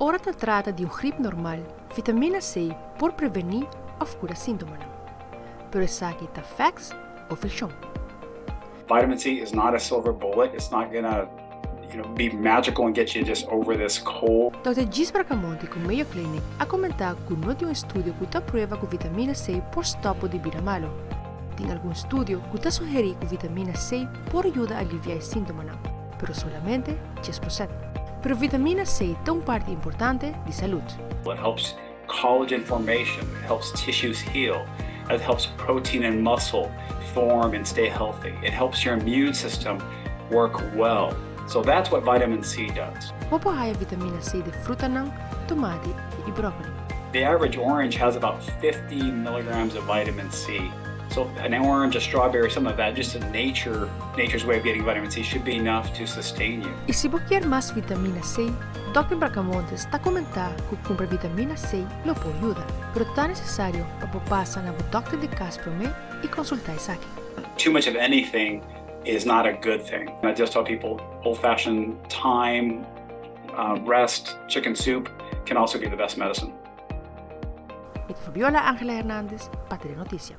Ora se trata de gripe normal, vitamina C por prevenir ou curar sintomas. Pero esaki está facts ou ficcion. Vitamin C is not a silver bullet. It's not gonna, be magical and get you just over this cold. Dr. Gis Bracamonte, com Mayo Clinic, a comentar que não tem estudio que está prueba que vitamina C por stop de vida malo. Tem algum estudio que está sugerindo que vitamina C por ayuda a aliviar sintomas, pero solamente 10%. Pero vitamina C é uma parte importante de saúde. It helps collagen formation. It helps tissues heal. It helps protein and muscle form and stay healthy. It helps your immune system work well. So that's what vitamin C does. Opo haya vitamina C de fruta não, tomate e brócoli. The average orange has about 50 milligrams of vitamin C. So an orange, a strawberry, some of that, just nature's way of getting vitamin C should be enough to sustain you. E se você quer mais vitamina C, Dr. Bracamonte está comentando que comprar vitamina C lo pode ajudar, pero está necessário para passar na doctor de casa e consultar esaki. Too much of anything is not a good thing. I just tell people old-fashioned thyme, rest, chicken soup can also be the best medicine. Fabiola Angela Hernandez, Patria Noticia.